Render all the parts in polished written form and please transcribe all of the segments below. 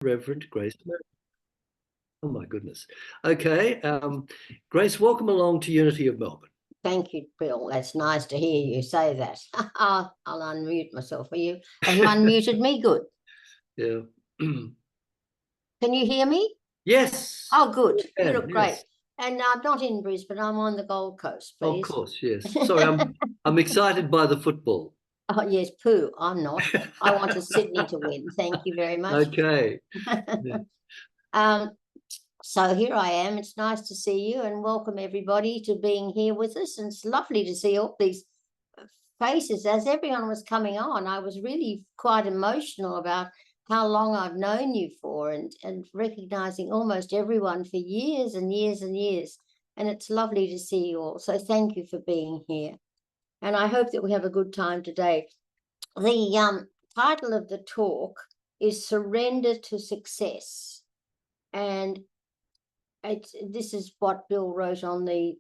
Reverend Grace Merrick. Oh my goodness. Okay. Grace, welcome along to Unity of Melbourne. Thank you, Bill. That's nice to hear you say that. I'll unmute myself for you. Have you unmuted me? Good. Yeah. Can you hear me? Yes. Oh, good. You You can, look great. yes. And I'm not in Brisbane. I'm on the Gold Coast, Of please. course, yes. Sorry, I'm excited by the football. Oh, yes, poo. I'm not. I wanted Sydney to win. Thank you very much. Okay. So here I am. It's nice to see you and welcome everybody to being here with us. And it's lovely to see all these faces. As everyone was coming on, I was really quite emotional about how long I've known you for and recognizing almost everyone for years and years and years. And it's lovely to see you all. So thank you for being here. And I hope that we have a good time today. The title of the talk is Surrender to Success. And this is what Bill wrote on the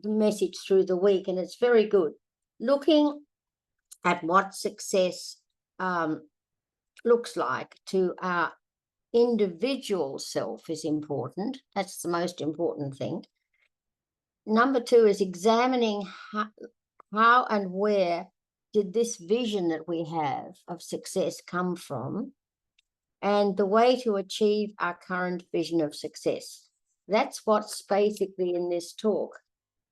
message through the week, and it's very good. Looking at what success looks like to our individual self is important. That's the most important thing. Number two is examining how and where did this vision that we have of success come from, and the way to achieve our current vision of success. That's what's basically in this talk.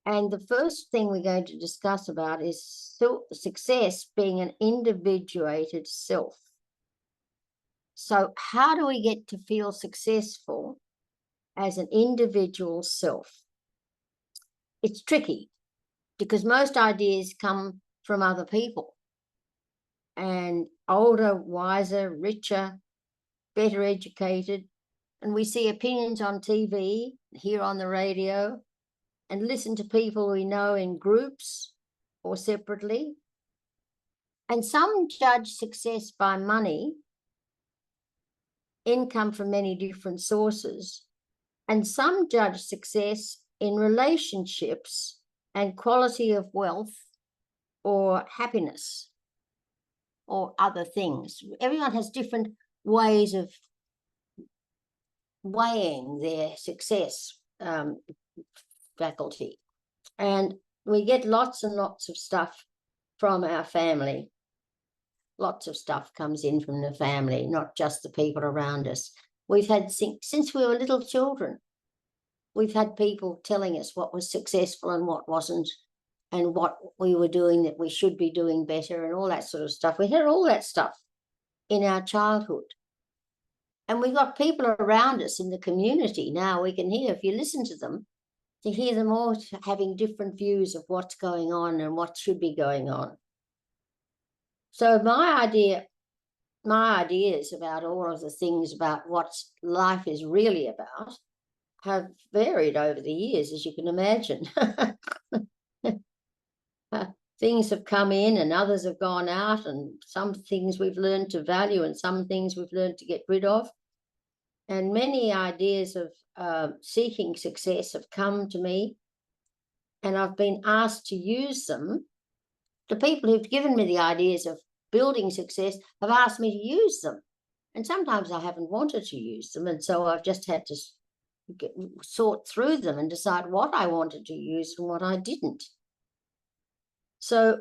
And the first thing we're going to discuss about is success being an individuated self. So how do we get to feel successful as an individual self? It's tricky because most ideas come from other people, and older, wiser, richer, better educated. And we see opinions on TV, hear on the radio, and listen to people we know in groups or separately. And some judge success by money, income from many different sources, and some judge success in relationships and quality of wealth or happiness or other things. Everyone has different ways of weighing their success faculty. And we get lots and lots of stuff from our family. Lots of stuff comes in from the family, not just the people around us. We've had, since we were little children, we've had people telling us what was successful and what wasn't, and what we were doing that we should be doing better, and all that sort of stuff. We heard all that stuff in our childhood. And we've got people around us in the community now we can hear, if you listen to them, to hear them all having different views of what's going on and what should be going on. So my ideas about all of the things about what life is really about have varied over the years, as you can imagine. Things have come in and others have gone out, and some things we've learned to value and some things we've learned to get rid of. And many ideas of seeking success have come to me, and I've been asked to use them. The people who've given me the ideas of building success have asked me to use them. And sometimes I haven't wanted to use them, and so I've just had to sort through them and decide what I wanted to use and what I didn't. So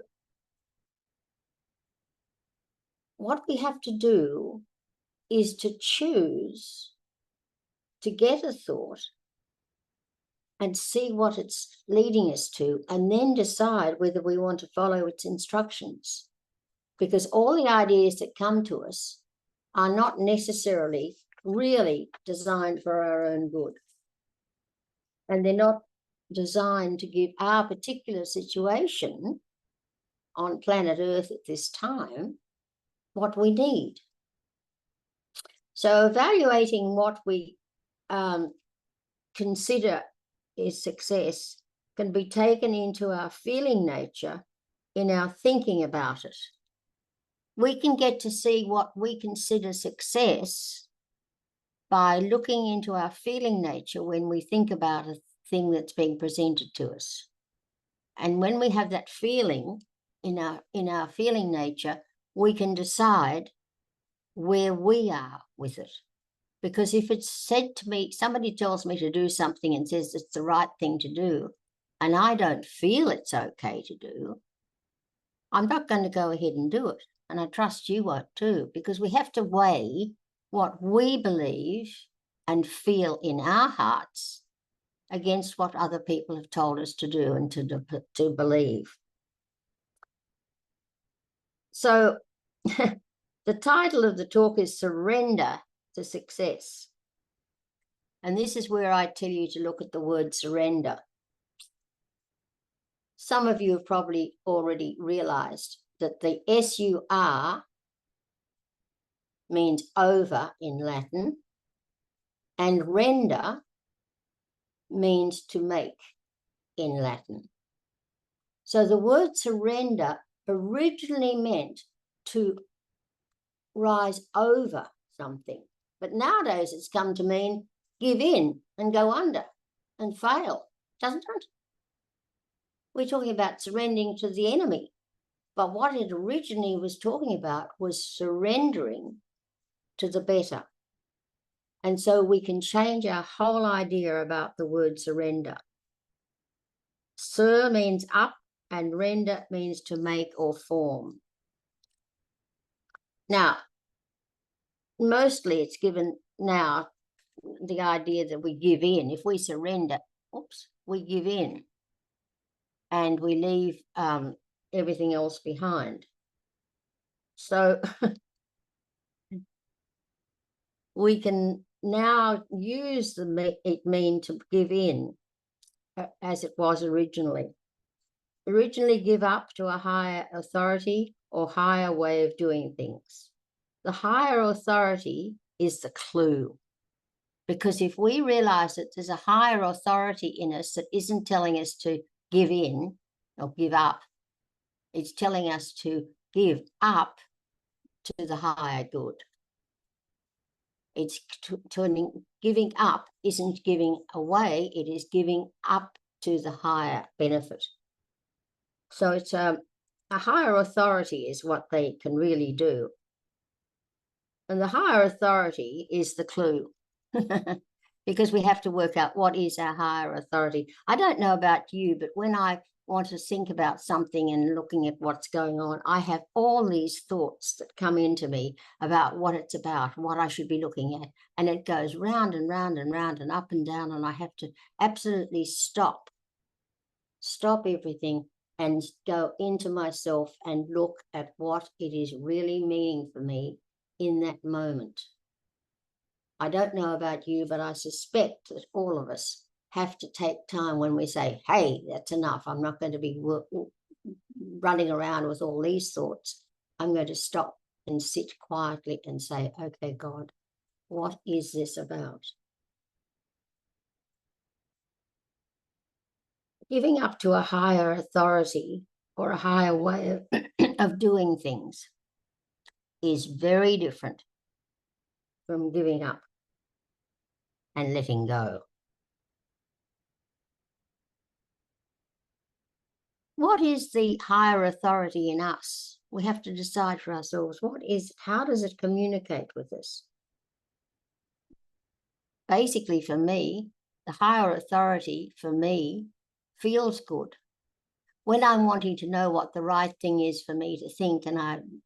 what we have to do is to choose to get a thought and see what it's leading us to, and then decide whether we want to follow its instructions. Because all the ideas that come to us are not necessarily really designed for our own good. And they're not designed to give our particular situation on planet Earth at this time what we need. So evaluating what we consider is success can be taken into our feeling nature in our thinking about it. We can get to see what we consider success by looking into our feeling nature when we think about a thing that's being presented to us. And when we have that feeling in our feeling nature, we can decide where we are with it. Because if it's said to me, somebody tells me to do something and says it's the right thing to do, and I don't feel it's okay to do, I'm not going to go ahead and do it. And I trust you won't too, because we have to weigh what we believe and feel in our hearts against what other people have told us to do and to believe. So the title of the talk is Surrender to Success. And this is where I tell you to look at the word surrender. Some of you have probably already realized that the S-U-R means over in Latin, and render means to make in Latin. So the word surrender originally meant to rise over something, but nowadays it's come to mean give in and go under and fail, doesn't it? We're talking about surrendering to the enemy, but what it originally was talking about was surrendering to the better. And so we can change our whole idea about the word surrender. Sur means up and render means to make or form. Now, mostly it's given now the idea that we give in. If we surrender, we give in and we leave everything else behind. So we can now use it mean to give in as it was originally. Originally give up to a higher authority or higher way of doing things. The higher authority is the clue. Because if we realize that there's a higher authority in us that isn't telling us to give in or give up, it's telling us to give up to the higher good. It's giving up isn't giving away, it is giving up to the higher benefit. So it's a higher authority is what they can really do. And the higher authority is the clue. Because we have to work out what is our higher authority. I don't know about you, but when I want to think about something and looking at what's going on, I have all these thoughts that come into me about what it's about, what I should be looking at. And it goes round and round and round and up and down. And I have to absolutely stop everything and go into myself and look at what it is really meaning for me in that moment. I don't know about you, but I suspect that all of us have to take time when we say, hey, that's enough. I'm not going to be running around with all these thoughts. I'm going to stop and sit quietly and say, okay, God, what is this about? Giving up to a higher authority or a higher way of doing things is very different from giving up and letting go. What is the higher authority in us? We have to decide for ourselves, how does it communicate with us? Basically, for me, the higher authority for me feels good. When I'm wanting to know what the right thing is for me to think and I'm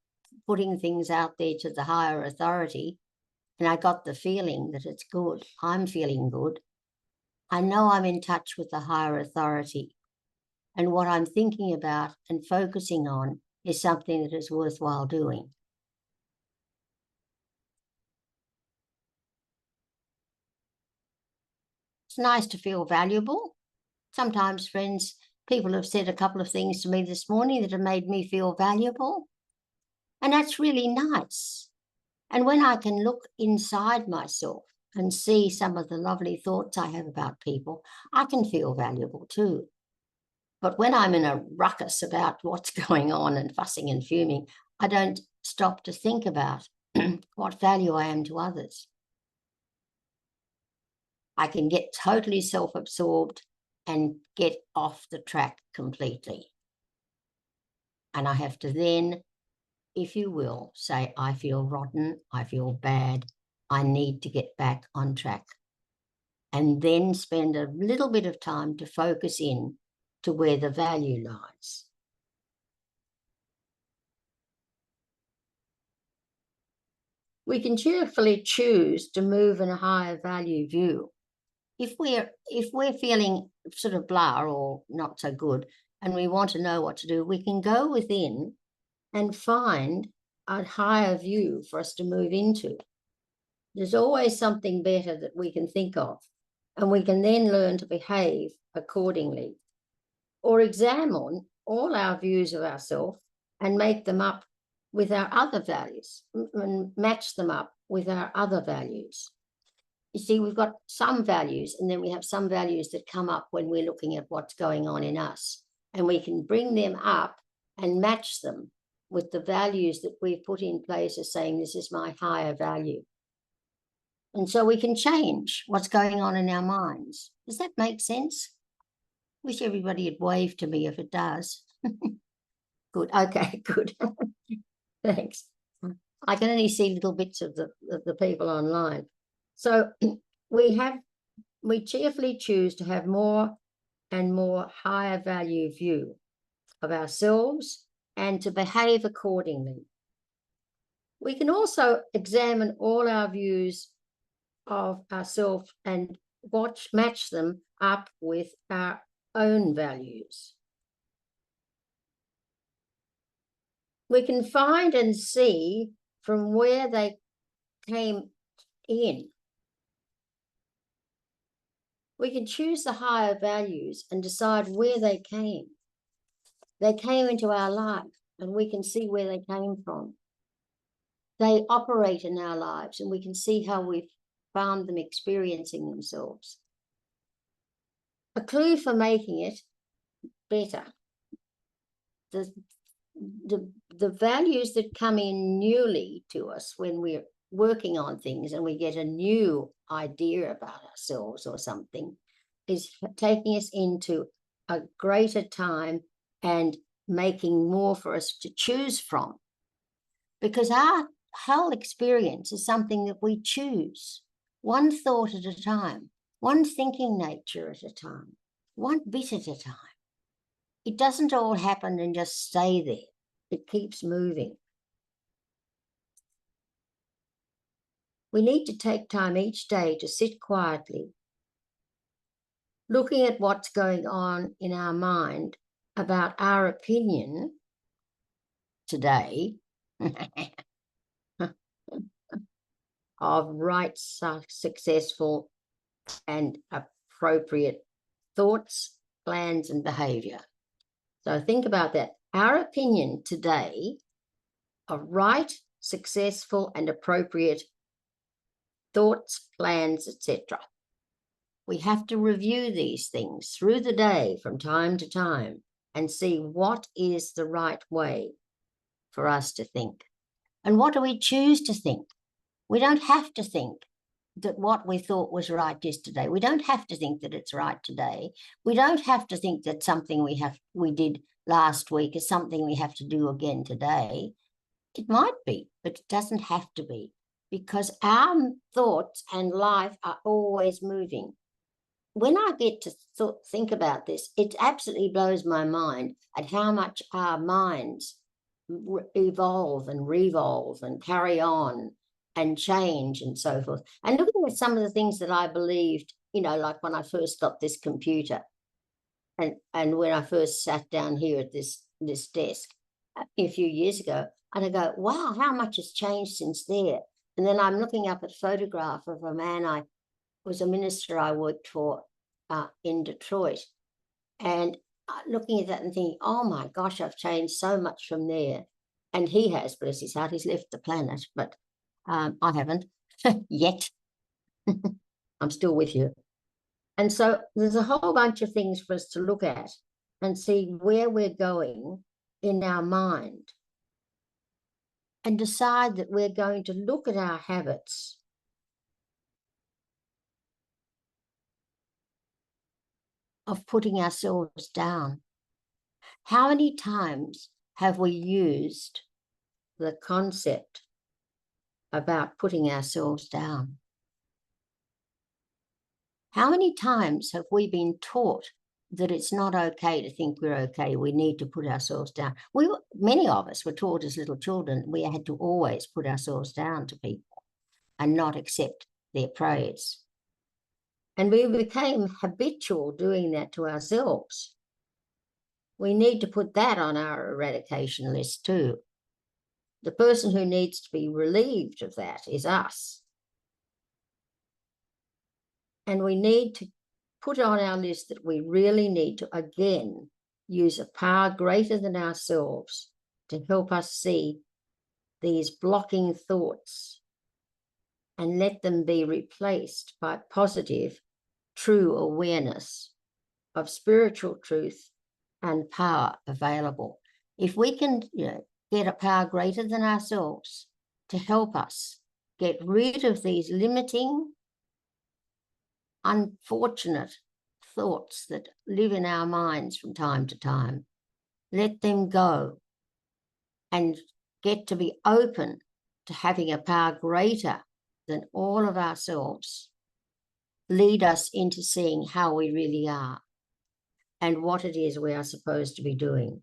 putting things out there to the higher authority, and I got the feeling that it's good, I'm feeling good, I know I'm in touch with the higher authority. And what I'm thinking about and focusing on is something that is worthwhile doing. It's nice to feel valuable. Sometimes, friends, people have said a couple of things to me this morning that have made me feel valuable. And that's really nice. And when I can look inside myself and see some of the lovely thoughts I have about people, I can feel valuable too. But when I'm in a ruckus about what's going on and fussing and fuming, I don't stop to think about what value I am to others. I can get totally self-absorbed and get off the track completely. And I have to then, if you will, say, I feel rotten, I feel bad, I need to get back on track. And then spend a little bit of time to focus in to where the value lies. We can cheerfully choose to move in a higher value view. If we're feeling sort of blah or not so good, and we want to know what to do, we can go within and find a higher view for us to move into. There's always something better that we can think of, and we can then learn to behave accordingly, or examine all our views of ourselves and make them up with our other values and match them up with our other values. You see, we've got some values, and then we have some values that come up when we're looking at what's going on in us, and we can bring them up and match them with the values that we've put in place as saying, this is my higher value. And so we can change what's going on in our minds. Does that make sense? Wish everybody had waved to me if it does. Good. Okay, good. Thanks. I can only see little bits of the people online. So we cheerfully choose to have more and more higher value view of ourselves and to behave accordingly. We can also examine all our views of ourselves and match them up with our own values. We can find and see from where they came in. We can choose the higher values and decide where they came. They came into our life, and we can see where they came from. They operate in our lives, and we can see how we've found them experiencing themselves. A clue for making it better. The values that come in newly to us when we're working on things and we get a new idea about ourselves or something is taking us into a greater time and making more for us to choose from. Because our whole experience is something that we choose, one thought at a time, one thinking nature at a time, one bit at a time. It doesn't all happen and just stay there. It keeps moving. We need to take time each day to sit quietly, looking at what's going on in our mind about our opinion today of right, successful, and appropriate thoughts, plans, and behavior. So think about that. Our opinion today of right, successful, and appropriate thoughts, plans, etc. We have to review these things through the day from time to time and see what is the right way for us to think. And what do we choose to think? We don't have to think that what we thought was right yesterday. We don't have to think that it's right today. We don't have to think that something we did last week is something we have to do again today. It might be, but it doesn't have to be, because our thoughts and life are always moving. When I get to think about this, it absolutely blows my mind at how much our minds evolve and revolve and carry on and change and so forth. And looking at some of the things that I believed, like when I first got this computer and when I first sat down here at this desk a few years ago, and I go, wow, how much has changed since there? And then I'm looking up at a photograph of a man was a minister I worked for in Detroit, and looking at that and thinking, oh my gosh, I've changed so much from there. And he has, bless his heart, he's left the planet, but I haven't yet. I'm still with you. And so there's a whole bunch of things for us to look at and see where we're going in our mind, and decide that we're going to look at our habits of putting ourselves down. How many times have we used the concept about putting ourselves down. How many times have we been taught that it's not okay to think we're okay? We need to put ourselves down. Many of us were taught as little children we had to always put ourselves down to people and not accept their praise. And we became habitual doing that to ourselves. We need to put that on our eradication list too. The person who needs to be relieved of that is us. And we need to put on our list that we really need to, again, use a power greater than ourselves to help us see these blocking thoughts and let them be replaced by positive, true awareness of spiritual truth and power available. If we can get a power greater than ourselves to help us get rid of these limiting, unfortunate thoughts that live in our minds from time to time, let them go and get to be open to having a power greater than all of ourselves, lead us into seeing how we really are and what it is we are supposed to be doing,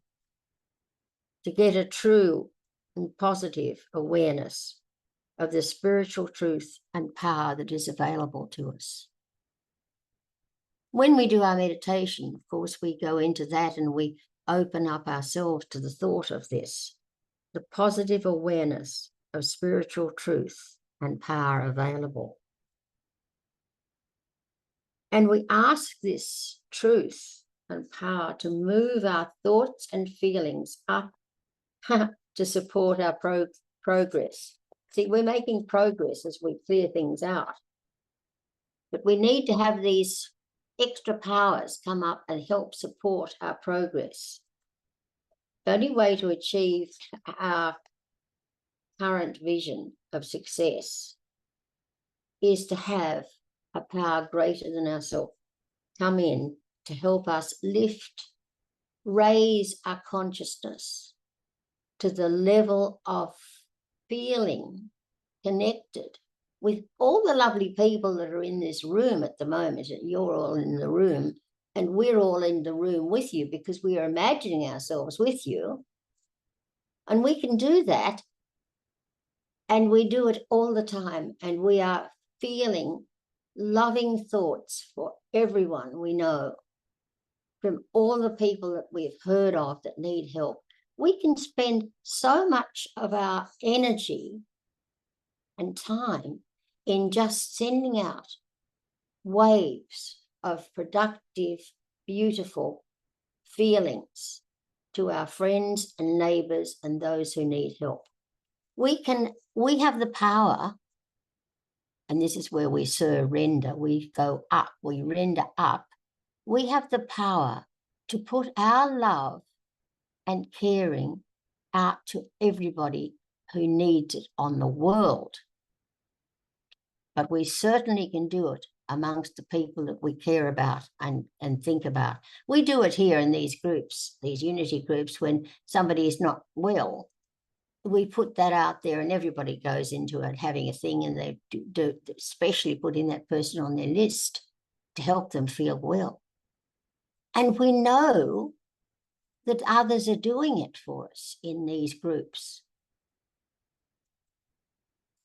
to get a true and positive awareness of the spiritual truth and power that is available to us. When we do our meditation, of course, we go into that and we open up ourselves to the thought of this, the positive awareness of spiritual truth and power available. And we ask this truth and power to move our thoughts and feelings up to support our progress. See, we're making progress as we clear things out. But we need to have these extra powers come up and help support our progress. The only way to achieve our current vision of success is to have a power greater than ourselves come in to help us raise our consciousness to the level of feeling connected with all the lovely people that are in this room at the moment. You're all in the room and we're all in the room with you because we are imagining ourselves with you. And we can do that. And we do it all the time. And we are feeling loving thoughts for everyone we know, from all the people that we've heard of that need help. We can spend so much of our energy and time in just sending out waves of productive, beautiful feelings to our friends and neighbors and those who need help. We have the power, and this is where we surrender, we go up, we render up. We have the power to put our love and caring out to everybody who needs it on the world. But we certainly can do it amongst the people that we care about and think about. We do it here in these groups, these unity groups, when somebody is not well. We put that out there and everybody goes into it having a thing, and they do especially putting that person on their list to help them feel well. And we know that others are doing it for us in these groups.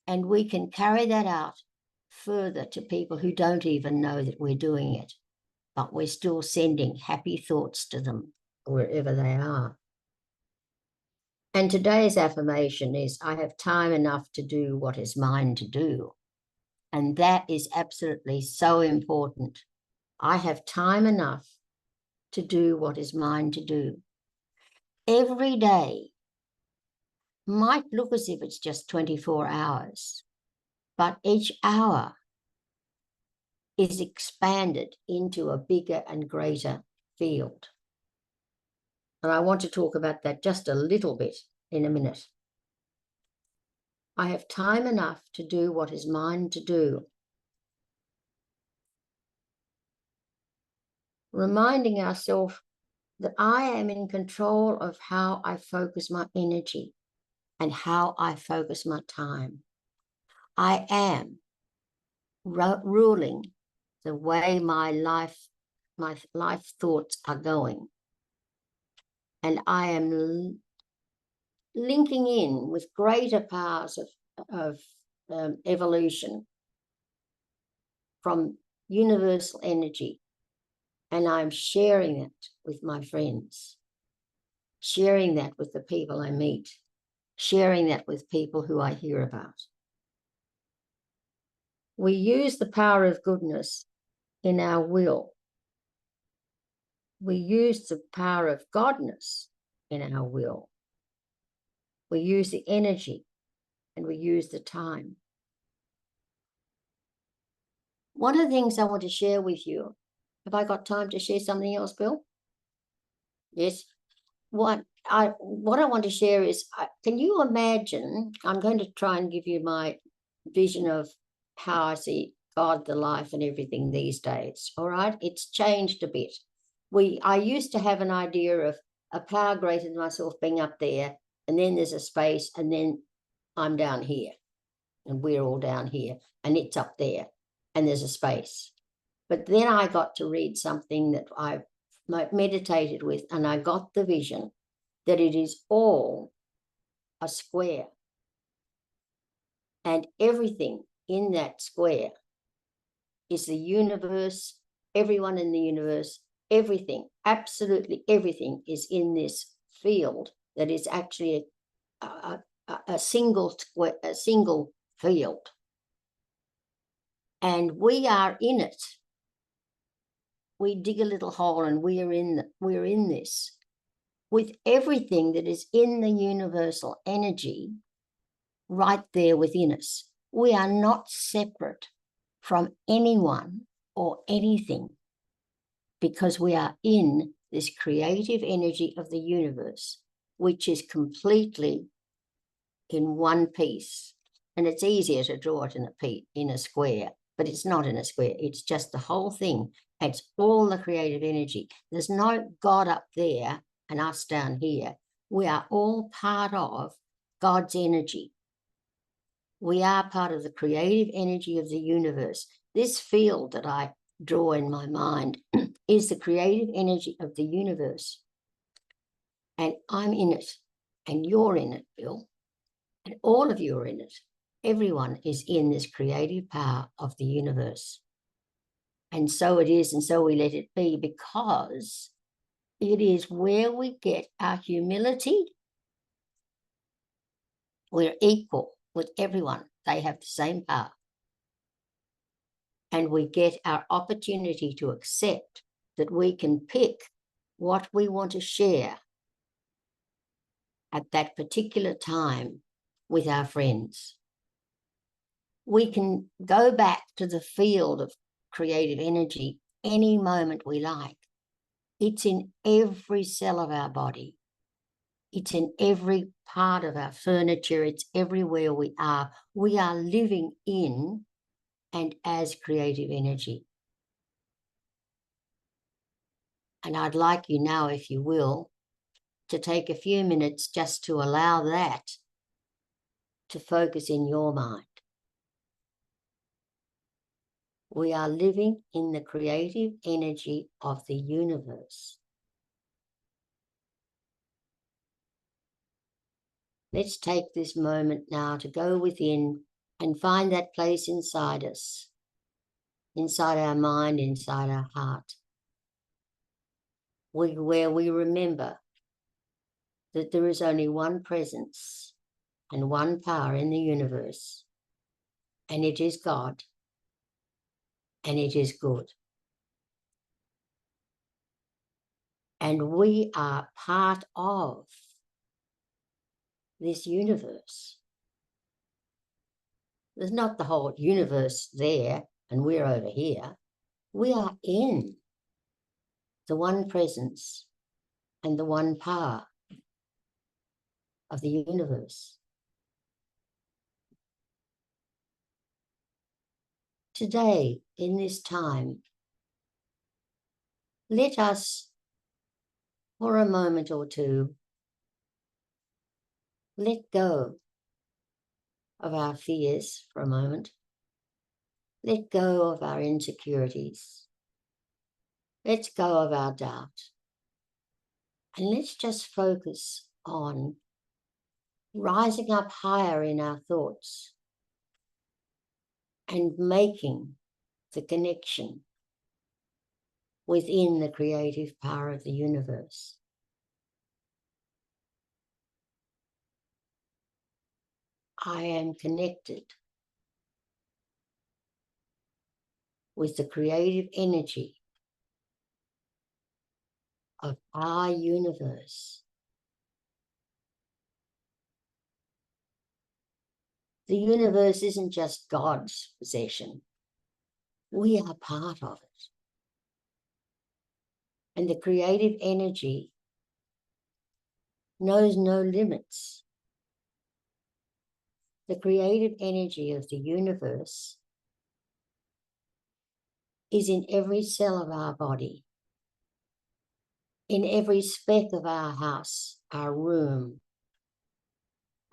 And we can carry that out further to people who don't even know that we're doing it, but we're still sending happy thoughts to them wherever they are. And today's affirmation is, I have time enough to do what is mine to do. And that is absolutely so important. I have time enough to do what is mine to do. Every day might look as if it's just 24 hours, but each hour is expanded into a bigger and greater field. And I want to talk about that just a little bit in a minute. I have time enough to do what is mine to do. Reminding ourselves that I am in control of how I focus my energy and how I focus my time. I am ruling the way my life thoughts are going. And I am linking in with greater powers of evolution from universal energy. And I'm sharing that with my friends, sharing that with the people I meet, sharing that with people who I hear about. We use the power of goodness in our will. We use the power of godness in our will. We use the energy and we use the time. One of the things I want to share with you, have I got time to share something else, Bill? Yes. What I want to share is, can you imagine, I'm going to try and give you my vision of how I see God, the life and everything these days, all right? It's changed a bit. I used to have an idea of a power greater than myself being up there, and then there's a space, and then I'm down here, and we're all down here, and it's up there, and there's a space. But then I got to read something that I meditated with, and I got the vision that it is all a square, and everything in that square is the universe, everyone in the universe, everything, absolutely everything is in this field that is actually a single field. And we are in it. We dig a little hole and we're in this with everything that is in the universal energy right there within us. We are not separate from anyone or anything because we are in this creative energy of the universe, which is completely in one piece. And it's easier to draw it in a square, but it's not in a square. It's just the whole thing. It's all the creative energy. There's no God up there and us down here. We are all part of God's energy. We are part of the creative energy of the universe. This field that I draw in my mind is the creative energy of the universe. And I'm in it, and you're in it, Bill, and all of you are in it. Everyone is in this creative power of the universe. And so it is, and so we let it be, because it is where we get our humility. We're equal with everyone. They have the same power. And we get our opportunity to accept that we can pick what we want to share at that particular time with our friends. We can go back to the field of creative energy any moment we like. It's in every cell of our body. It's in every part of our furniture. It's everywhere we are. We are living in and as creative energy. And I'd like you now, if you will, to take a few minutes just to allow that to focus in your mind. We are living in the creative energy of the universe. Let's take this moment now to go within and find that place inside us, inside our mind, inside our heart, where we remember that there is only one presence and one power in the universe, and it is God, and it is good. And we are part of this universe. There's not the whole universe there and we're over here. We are in the one presence and the one power of the universe. Today, in this time, let us, for a moment or two, let go of our fears for a moment. Let go of our insecurities. Let's go of our doubt. And let's just focus on rising up higher in our thoughts and making the connection within the creative power of the universe. I am connected with the creative energy of our universe. The universe isn't just God's possession. We are part of it. And the creative energy knows no limits. The creative energy of the universe is in every cell of our body, in every speck of our house, our room,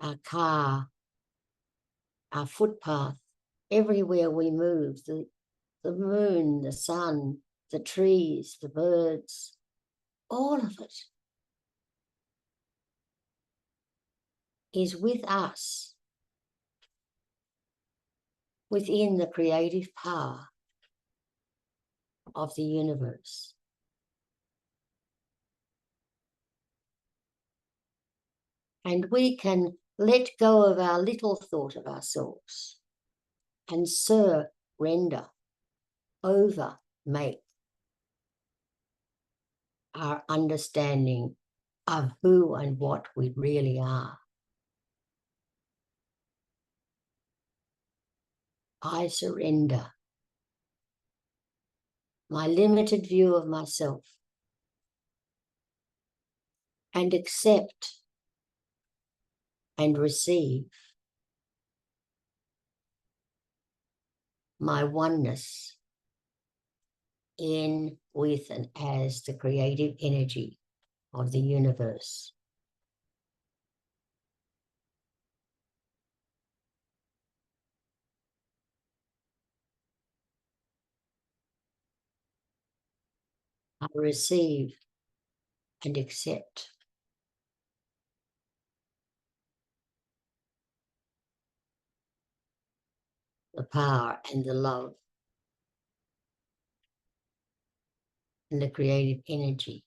our car, our footpath, everywhere we move, the moon, the sun, the trees, the birds, all of it is with us within the creative power of the universe. And we can let go of our little thought of ourselves and surrender, make our understanding of who and what we really are. I surrender my limited view of myself and accept and receive my oneness in, with, and as the creative energy of the universe. I receive and accept the power and the love and the creative energy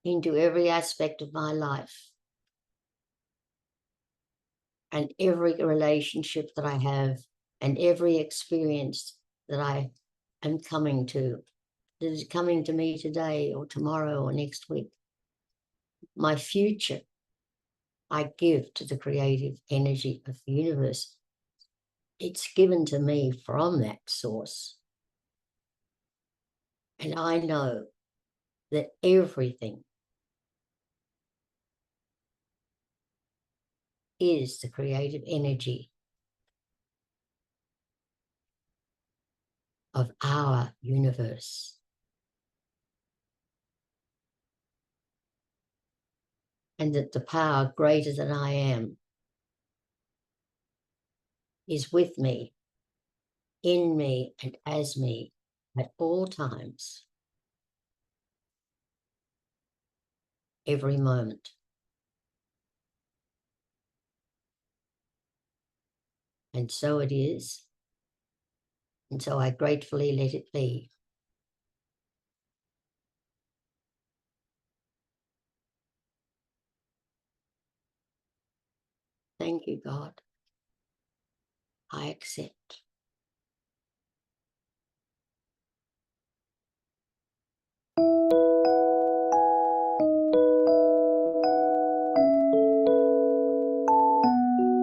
into every aspect of my life and every relationship that I have and every experience that I am coming to, that is coming to me today or tomorrow or next week. My future, I give to the creative energy of the universe. It's given to me from that source. And I know that everything is the creative energy of our universe. And that the power greater than I am is with me, in me, and as me at all times, every moment. And so it is. And so I gratefully let it be. Thank you, God. I accept.